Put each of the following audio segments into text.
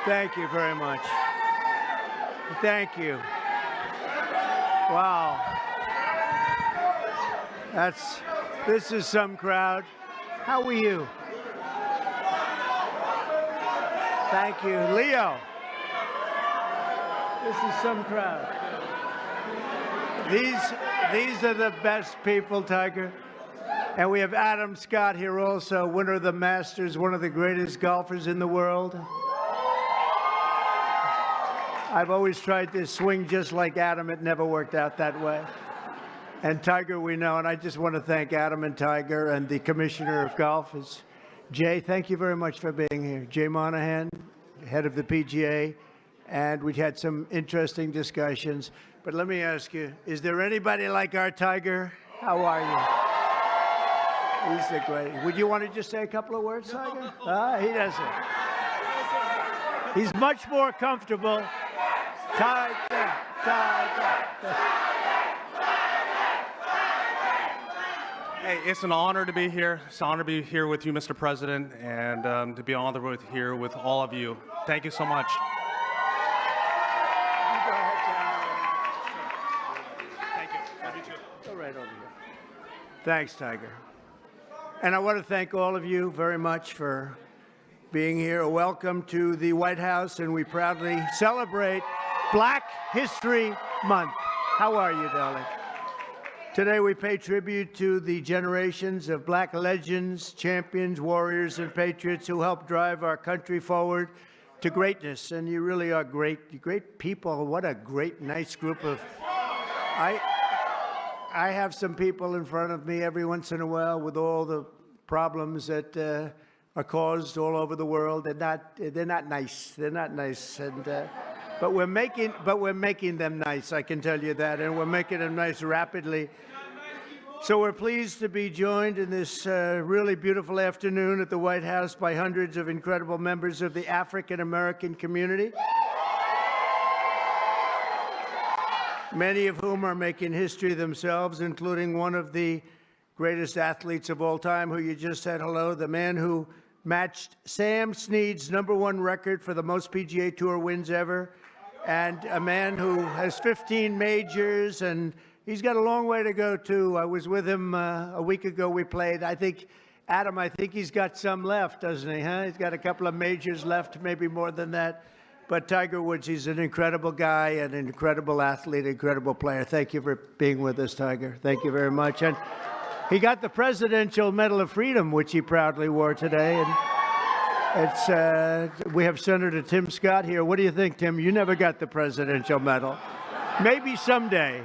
Thank you very much. Thank you. Wow. This is some crowd. How are you? Thank you. Leo. This is some crowd. These are the best people, Tiger. And we have Adam Scott here also, winner of the Masters, one of the greatest golfers in the world. I've always tried to swing just like Adam. It never worked out that way. And Tiger, we know, and I just want to thank Adam and Tiger and the Commissioner of Golf. Jay, thank you very much for being here. Jay Monahan, head of the PGA, and we had some interesting discussions. But let me ask you, is there anybody like our Tiger? How are you? He's the great. Would you want to just say a couple of words, Tiger? He doesn't. He's much more comfortable. Tiger. Hey, it's an honor to be here. It's an honor to be here with you, Mr. President, and to be honored here with all of you. Thank you so much. Thank you. Love you too. Go right over here. Thanks, Tiger. And I want to thank all of you very much for being here. Welcome to the White House, and we proudly celebrate Black History Month. How are you, darling? Today we pay tribute to the generations of black legends, champions, warriors, and patriots who helped drive our country forward to greatness. And you really are great people. What a great, nice group of... I have some people in front of me every once in a while with all the problems that are caused all over the world. They're not nice. They're not nice. And but we're making them nice, I can tell you that, and we're making them nice rapidly. So we're pleased to be joined in this really beautiful afternoon at the White House by hundreds of incredible members of the African American community, many of whom are making history themselves, including one of the greatest athletes of all time, who you just said hello, the man who matched Sam Snead's #1 record for the most PGA Tour wins ever, and a man who has 15 majors, and he's got a long way to go, too. I was with him a week ago. We played. Adam, I think he's got some left, doesn't he, huh? He's got a couple of majors left, maybe more than that. But Tiger Woods, he's an incredible guy, an incredible athlete, incredible player. Thank you for being with us, Tiger. Thank you very much. And he got the Presidential Medal of Freedom, which he proudly wore today. And we have Senator Tim Scott here. What do you think, Tim? You never got the Presidential Medal. Maybe someday.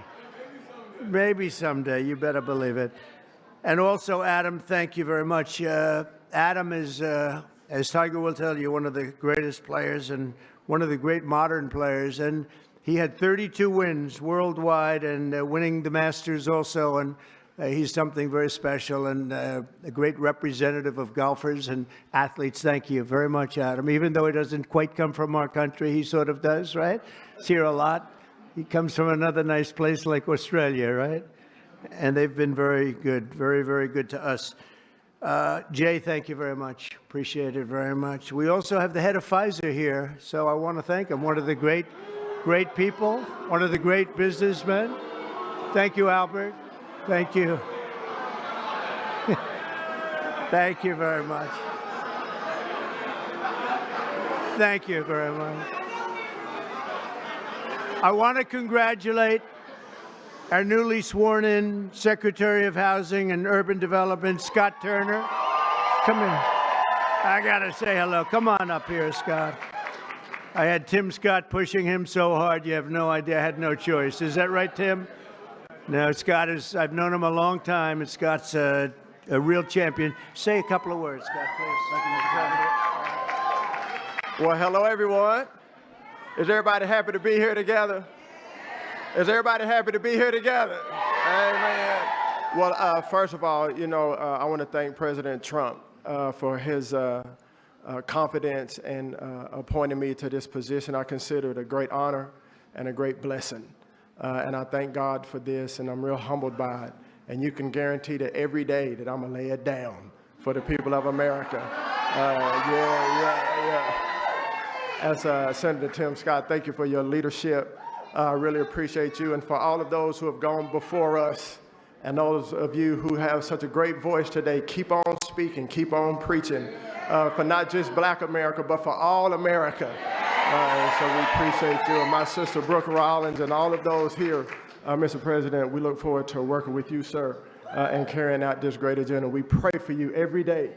Maybe someday. You better believe it. And also, Adam, thank you very much. Adam is, as Tiger will tell you, one of the greatest players and one of the great modern players. And he had 32 wins worldwide and winning the Masters also. And he's something very special and a great representative of golfers and athletes. Thank you very much, Adam. Even though he doesn't quite come from our country, he sort of does, right? He's here a lot. He comes from another nice place like Australia, right? And they've been very good, very, very good to us. Jay, thank you very much. Appreciate it very much. We also have the head of Pfizer here, so I want to thank him. One of the great people, one of the great businessmen. Thank you, Albert. Thank you. Thank you very much. Thank you very much. I want to congratulate our newly sworn-in Secretary of Housing and Urban Development, Scott Turner. Come here. I got to say hello. Come on up here, Scott. I had Tim Scott pushing him so hard, you have no idea. I had no choice. Is that right, Tim? No, Scott is, I've known him a long time, and Scott's a real champion. Say a couple of words, Scott, please. Well, hello, everyone. Is everybody happy to be here together? Is everybody happy to be here together? Amen. Well, first of all, I want to thank President Trump for his confidence and appointing me to this position. I consider it a great honor and a great blessing. And I thank God for this, and I'm real humbled by it. And you can guarantee that every day that I'm going to lay it down for the people of America. as Senator Tim Scott. Thank you for your leadership. I really appreciate you. And for all of those who have gone before us and those of you who have such a great voice today, keep on speaking, keep on preaching for not just Black America, but for all America. So we appreciate you. And my sister Brooke Rollins and all of those here, Mr. President, we look forward to working with you, sir, and carrying out this great agenda. We pray for you every day.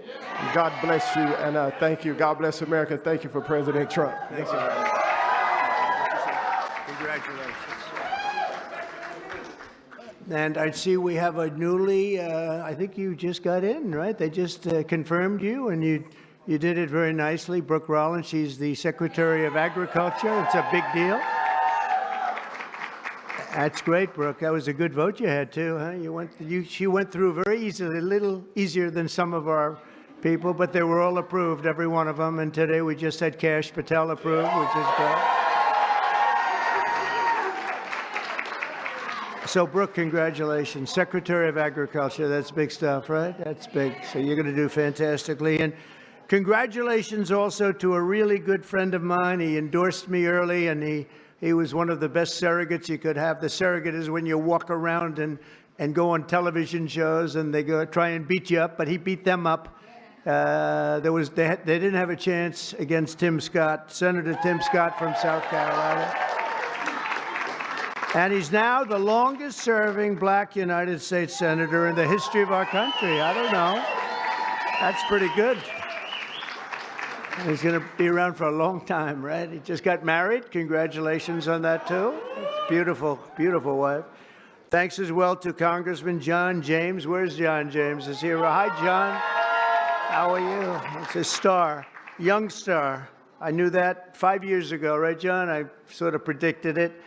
God bless you, and thank you. God bless America. Thank you for President Trump. Thank you. Congratulations. And I see we have a newly, I think you just got in, right? They just confirmed you, and you did it very nicely. Brooke Rollins, she's the Secretary of Agriculture. It's a big deal. That's great, Brooke. That was a good vote you had, too, huh? She went through very easily, a little easier than some of our people, but they were all approved, every one of them. And today we just had Kash Patel approved, which is great. So, Brooke, congratulations. Secretary of Agriculture, that's big stuff, right? That's big. So you're going to do fantastically. And congratulations also to a really good friend of mine. He endorsed me early, and he was one of the best surrogates you could have. The surrogate is when you walk around and go on television shows and they go try and beat you up, but he beat them up. They didn't have a chance against Tim Scott, Senator Tim Scott from South Carolina. And he's now the longest serving Black United States Senator in the history of our country. I don't know. That's pretty good. He's going to be around for a long time, right? He just got married. Congratulations on that, too. It's beautiful, beautiful wife. Thanks as well to Congressman John James. Where's John James? Is he around? Hi, John. How are you? It's a star, young star. I knew that 5 years ago, right, John? I sort of predicted it.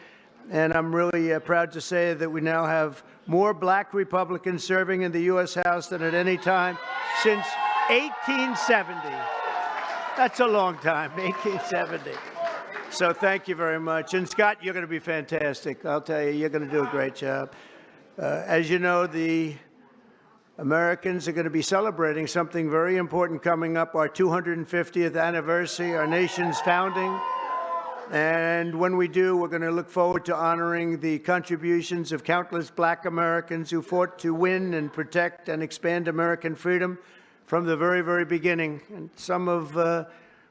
And I'm really proud to say that we now have more Black Republicans serving in the U.S. House than at any time since 1870. That's a long time, 1870. So thank you very much. And Scott, you're going to be fantastic. I'll tell you, you're going to do a great job. As you know, the Americans are going to be celebrating something very important coming up, our 250th anniversary, our nation's founding. And when we do, we're going to look forward to honoring the contributions of countless Black Americans who fought to win and protect and expand American freedom from the very, very beginning. And some of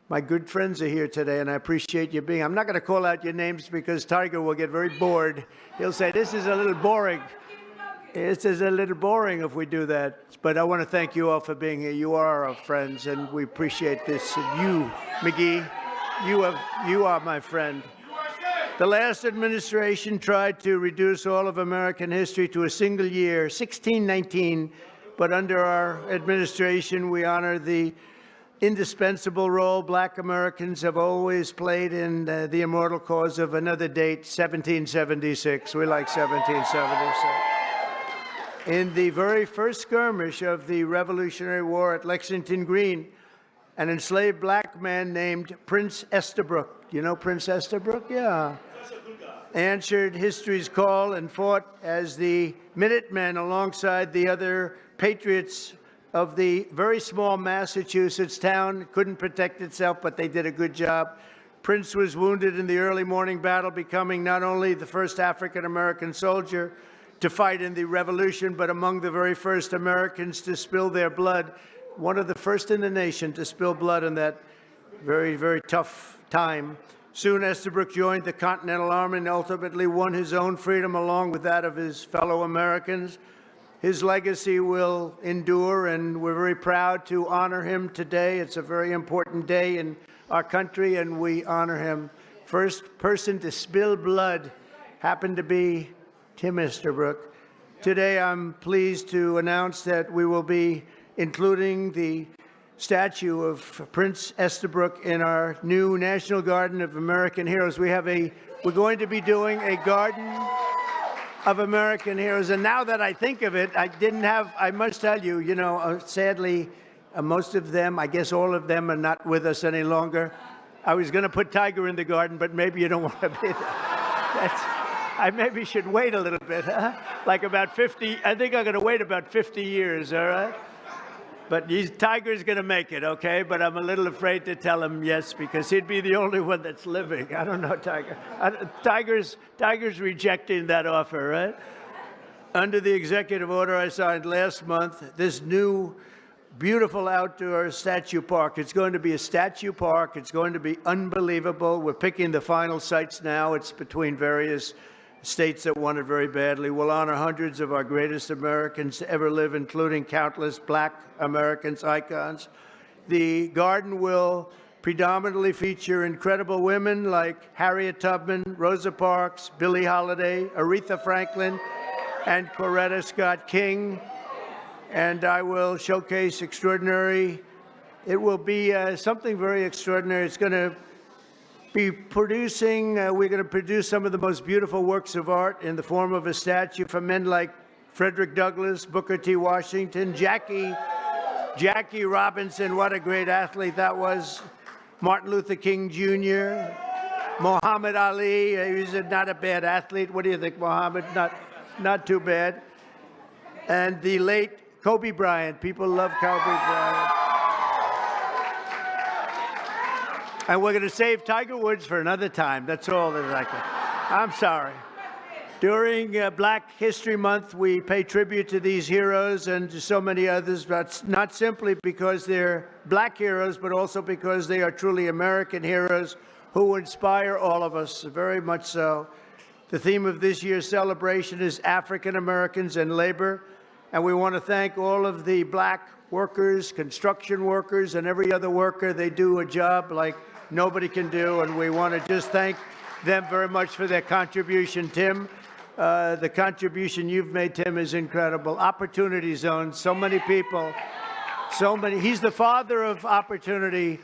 my good friends are here today, and I appreciate you being. I'm not going to call out your names because Tiger will get very bored. He'll say, this is a little boring. This is a little boring if we do that. But I want to thank you all for being here. You are our friends, and we appreciate this. And you, McGee, you are my friend. The last administration tried to reduce all of American history to a single year, 1619. But under our administration, we honor the indispensable role Black Americans have always played in the immortal cause of another date, 1776. We like 1776. In the very first skirmish of the Revolutionary War at Lexington Green, an enslaved Black man named Prince Estabrook, you know Prince Estabrook? Yeah. Answered history's call and fought as the Minutemen alongside the other patriots of the very small Massachusetts town. Couldn't protect itself, but they did a good job. Prince was wounded in the early morning battle, becoming not only the first African-American soldier to fight in the Revolution, but among the very first Americans to spill their blood. One of the first in the nation to spill blood in that very, very tough time. Soon Estabrook joined the Continental Army and ultimately won his own freedom along with that of his fellow Americans. His legacy will endure, and we're very proud to honor him today. It's a very important day in our country, and we honor him. First person to spill blood happened to be Tim Estabrook. Today, I'm pleased to announce that we will be including the statue of Prince Estabrook in our new National Garden of American Heroes. We're going to be doing a Garden of American Heroes. And now that I think of it, I must tell you, sadly, most of them, I guess all of them are not with us any longer. I was going to put Tiger in the garden, but maybe you don't want to be there. I maybe should wait a little bit, huh? Like about 50, I think I'm going to wait about 50 years, all right? But Tiger's going to make it, okay? But I'm a little afraid to tell him yes because he'd be the only one that's living. I don't know, Tiger. Tiger's rejecting that offer, right? Under the executive order I signed last month, this new beautiful outdoor statue park. It's going to be a statue park. It's going to be unbelievable. We're picking the final sites now. It's between various states that want it very badly. We'll honor hundreds of our greatest Americans to ever live, including countless Black Americans, icons. The garden will predominantly feature incredible women like Harriet Tubman, Rosa Parks, Billie Holiday, Aretha Franklin, and Coretta Scott King. And I will showcase extraordinary. It will be something very extraordinary. It's going to be producing, we're going to produce some of the most beautiful works of art in the form of a statue for men like Frederick Douglass, Booker T. Washington, Jackie Robinson, what a great athlete that was, Martin Luther King Jr., Muhammad Ali, he was not a bad athlete. What do you think, Muhammad? Not too bad. And the late Kobe Bryant. People love Kobe Bryant. And we're going to save Tiger Woods for another time. That's all that I can. I'm sorry. During Black History Month, we pay tribute to these heroes and to so many others, but not simply because they're Black heroes, but also because they are truly American heroes who inspire all of us, very much so. The theme of this year's celebration is African Americans and labor, and we want to thank all of the Black workers, construction workers, and every other worker. They do a job like nobody can do, and we want to just thank them very much for their contribution. Tim, the contribution you've made, Tim, is incredible. Opportunity Zone, so many people, so many. He's the father of Opportunity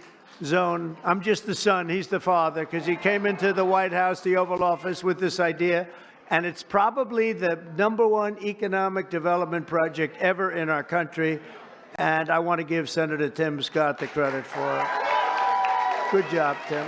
Zone. I'm just the son. He's the father because he came into the White House, the Oval Office, with this idea, and it's probably the #1 economic development project ever in our country, and I want to give Senator Tim Scott the credit for it. Good job, Tim.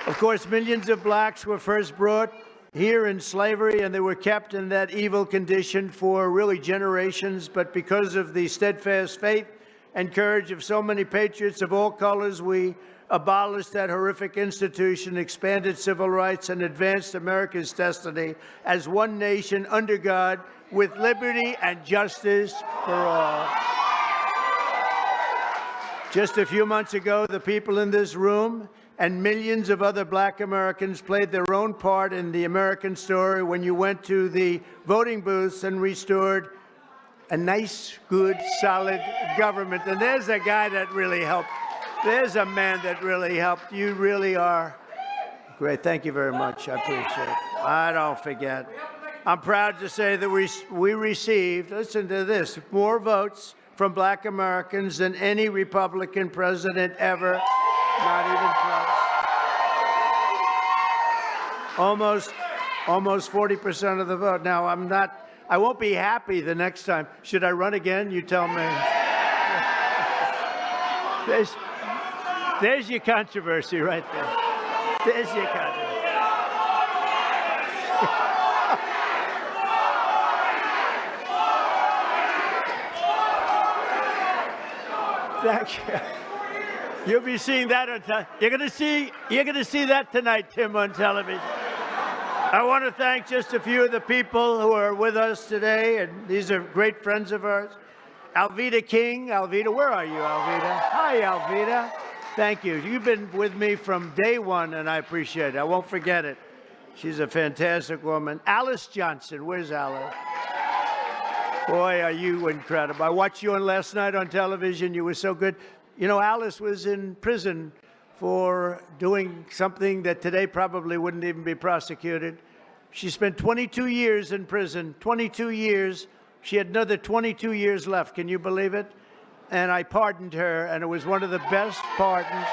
Of course, millions of blacks were first brought here in slavery, and they were kept in that evil condition for really generations. But because of the steadfast faith and courage of so many patriots of all colors, we abolished that horrific institution, expanded civil rights, and advanced America's destiny as one nation under God with liberty and justice for all. Just a few months ago, the people in this room and millions of other Black Americans played their own part in the American story when you went to the voting booths and restored a nice, good, solid government. And there's a guy that really helped. There's a man that really helped. You really are great. Thank you very much. I appreciate it. I don't forget. I'm proud to say that we received, listen to this, more votes from Black Americans than any Republican president ever. Not even close. Almost 40% of the vote. Now, I won't be happy the next time. Should I run again? You tell me. There's your controversy right there. There's your controversy. Thank you. You'll be seeing that on you're going to see that tonight, Tim, on television. I want to thank just a few of the people who are with us today, and these are great friends of ours. Alveda King. Alveda, where are you, Alveda? Hi, Alveda. Thank you. You've been with me from day one, and I appreciate it. I won't forget it. She's a fantastic woman. Alice Johnson. Where's Alice? Boy, are you incredible. I watched you on last night on television. You were so good. You know, Alice was in prison for doing something that today probably wouldn't even be prosecuted. She spent 22 years in prison, 22 years. She had another 22 years left. Can you believe it? And I pardoned her, and it was one of the best pardons.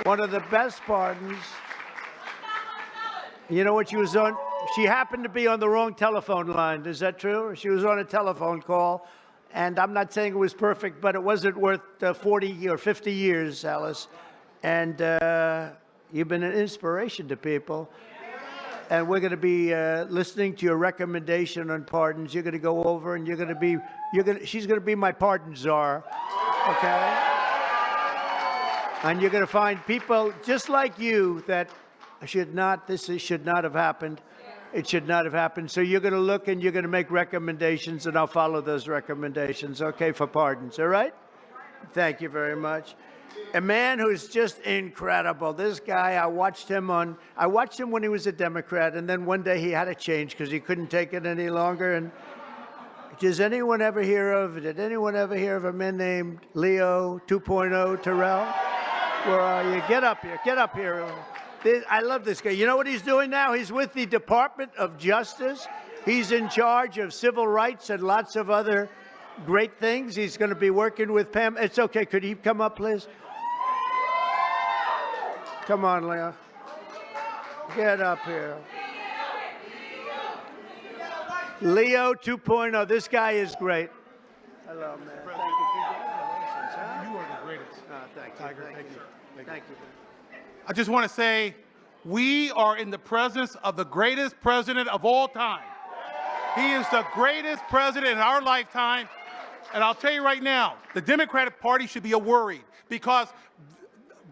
One of the best pardons. You know what she was on? She happened to be on the wrong telephone line. Is that true? She was on a telephone call. And I'm not saying it was perfect, but it wasn't worth 40 or 50 years, Alice. And you've been an inspiration to people. and we're going to be listening to your recommendation on pardons. You're going to go over, and she's going to be my pardon czar, okay? And you're going to find people just like you that should not have happened. It should not have happened. So you're going to look and you're going to make recommendations, and I'll follow those recommendations, okay, for pardons, all right? Thank you very much. A man who's just incredible. This guy, I watched him when he was a Democrat, and then one day he had to change because he couldn't take it any longer. And did anyone ever hear of a man named Leo 2.0 Terrell? Where are you? Get up here. Get up here. I love this guy. You know what he's doing now? He's with the Department of Justice. He's in charge of civil rights and lots of other great things. He's going to be working with Pam. It's okay. Could he come up, please? Come on, Leo. Get up here. Leo 2.0. This guy is great. Hello, man. Thank you. Congratulations, huh? You are the greatest. Thank you. Tiger, Thank you. Thank you. I just want to say, we are in the presence of the greatest president of all time. He is the greatest president in our lifetime. And I'll tell you right now, the Democratic Party should be worried because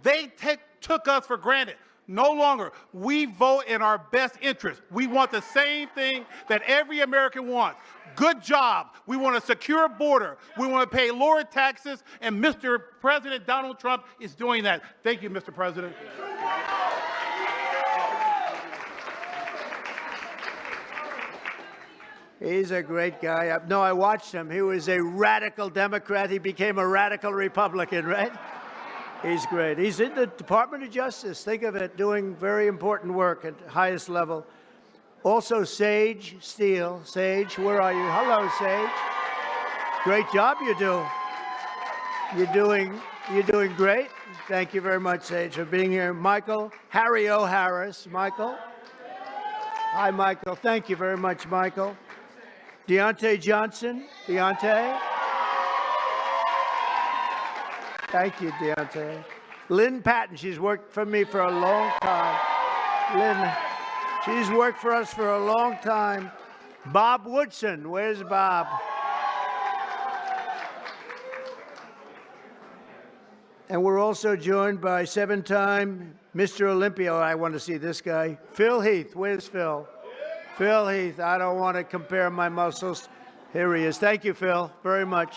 they took us for granted. No longer. We vote in our best interest. We want the same thing that every American wants. Good job. We want a secure border. We want to pay lower taxes, and Mr. President Donald Trump is doing that. Thank you, Mr. President. He's a great guy. No, I watched him. He was a radical Democrat. He became a radical Republican, right? He's great. He's in the Department of Justice. Think of it, doing very important work at the highest level. Also, Sage Steele. Sage, where are you? Hello, Sage. Great job you do. You're doing great. Thank you very much, Sage, for being here. Michael, Harry O. Harris. Michael. Hi, Michael. Thank you very much, Michael. Deontay Johnson. Deontay. Thank you, Deontay. Lynn Patton, she's worked for me for a long time. Lynn, she's worked for us for a long time. Bob Woodson, where's Bob? And we're also joined by seven-time Mr. Olympia. I want to see this guy. Phil Heath, where's Phil? Phil Heath, I don't want to compare my muscles. Here he is. Thank you, Phil, very much.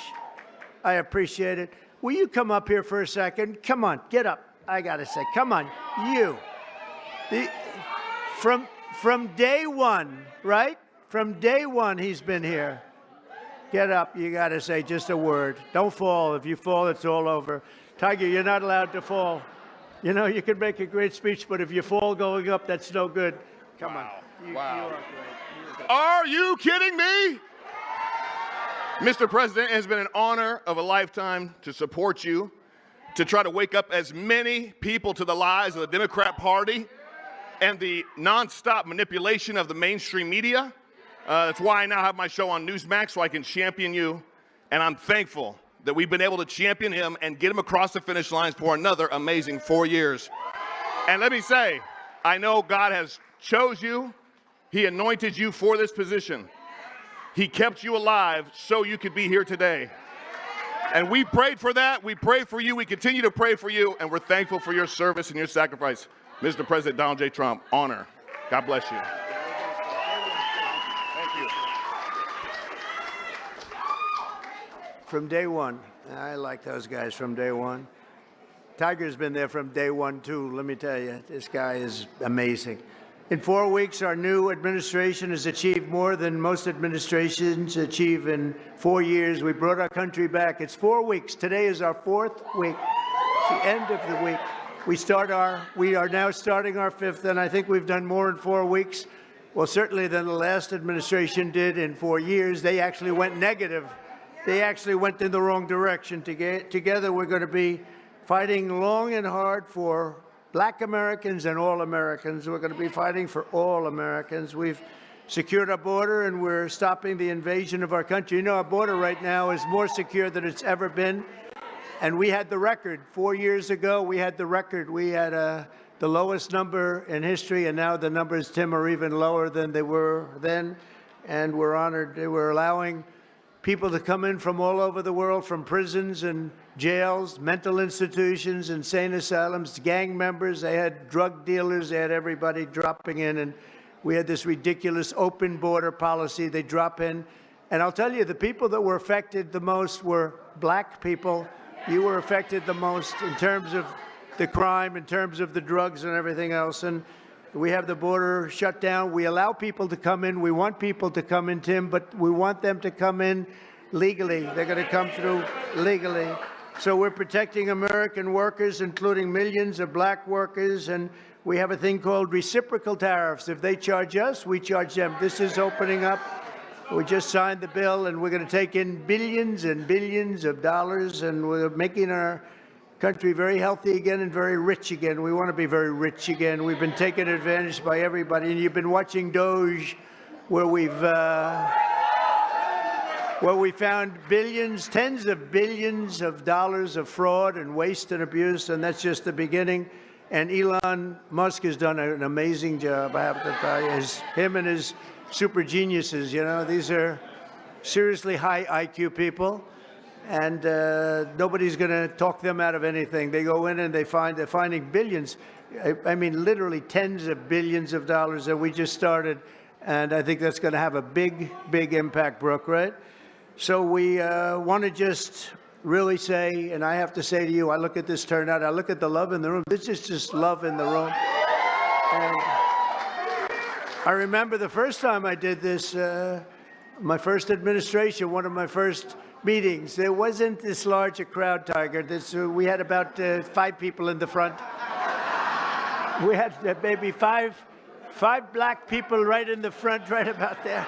I appreciate it. Will you come up here for a second? Come on, get up. I got to say, come on, you. From day one, right? From day one, he's been here. Get up. You got to say just a word. Don't fall. If you fall, it's all over. Tiger, you're not allowed to fall. You know, you can make a great speech, but if you fall going up, that's no good. Come on. Wow. You are great. Are you kidding me? Mr. President, it has been an honor of a lifetime to support you, to try to wake up as many people to the lies of the Democrat Party and the nonstop manipulation of the mainstream media. That's why I now have my show on Newsmax, so I can champion you. And I'm thankful that we've been able to champion him and get him across the finish lines for another amazing 4 years. And let me say, I know God has chose you. He anointed you for this position. He kept you alive so you could be here today. And we prayed for that. We prayed for you. We continue to pray for you. And we're thankful for your service and your sacrifice. Mr. President Donald J. Trump, honor. God bless you. Thank you. From day one. I like those guys from day one. Tiger's been there from day one, too. Let me tell you, this guy is amazing. In 4 weeks, our new administration has achieved more than most administrations achieve in 4 years. We brought our country back. It's 4 weeks. Today is our 4th week. It's the end of the week. We are now starting our 5th, and I think we've done more in 4 weeks. Well, certainly than the last administration did in 4 years. They actually went negative. They actually went in the wrong direction. Together, we're going to be fighting long and hard for Black Americans and all Americans. We're going to be fighting for all Americans. We've secured our border, and we're stopping the invasion of our country. You know, our border right now is more secure than it's ever been. And we had the record. 4 years ago, we had the record. We had the lowest number in history, and now the numbers, Tim, are even lower than they were then. And we're honored. We're allowing people to come in from all over the world, from prisons and jails, mental institutions, insane asylums, gang members. They had drug dealers. They had everybody dropping in. And we had this ridiculous open border policy. They drop in. And I'll tell you, the people that were affected the most were black people. You were affected the most in terms of the crime, in terms of the drugs and everything else. And we have the border shut down. We allow people to come in. We want people to come in, Tim, but we want them to come in legally. They're going to come through legally. So we're protecting American workers, including millions of black workers, and we have a thing called reciprocal tariffs. If they charge us, we charge them. This is opening up. We just signed the bill, and we're going to take in billions and billions of dollars, and we're making our country very healthy again and very rich again. We want to be very rich again. We've been taken advantage by everybody, and you've been watching Doge, where we found billions, tens of billions of dollars of fraud and waste and abuse, and that's just the beginning. And Elon Musk has done an amazing job, I have to tell you. Him and his super geniuses, you know, these are seriously high IQ people, and nobody's going to talk them out of anything. They go in and they're finding billions. I mean, literally tens of billions of dollars that we just started, and I think that's going to have a big, big impact, Brooke, right? So we want to just really say, and I have to say to you, I look at this turnout, I look at the love in the room. This is just love in the room. And I remember the first time I did this, my first administration, one of my first meetings, there wasn't this large a crowd, Tiger. We had about 5 people in the front. We had maybe five black people right in the front, right about there.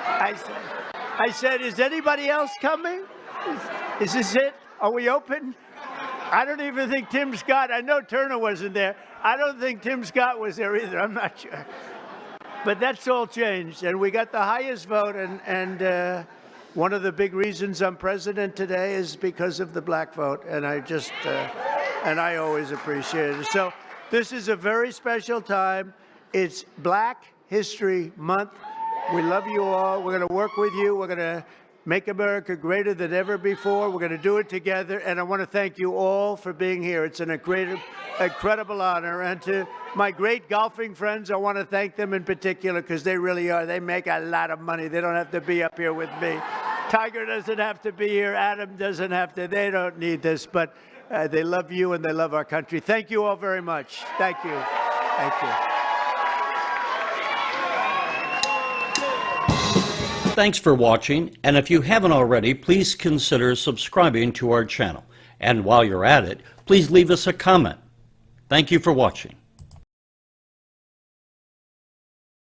I said, is anybody else coming? Is this it? Are we open? I don't even think Tim Scott, I know Turner wasn't there. I don't think Tim Scott was there either. I'm not sure. But that's all changed, and we got the highest vote, and one of the big reasons I'm president today is because of the black vote, and I always appreciate it. So this is a very special time. It's Black History Month. We love you all. We're going to work with you. We're going to make America greater than ever before. We're going to do it together, and I want to thank you all for being here. It's an incredible honor. And to my great golfing friends, I want to thank them in particular because they really are. They make a lot of money. They don't have to be up here with me. Tiger doesn't have to be here. Adam doesn't have to. They don't need this, but they love you and they love our country. Thank you all very much. Thank you. Thank you. Thanks for watching, and if you haven't already, please consider subscribing to our channel. And while you're at it, please leave us a comment. Thank you for watching.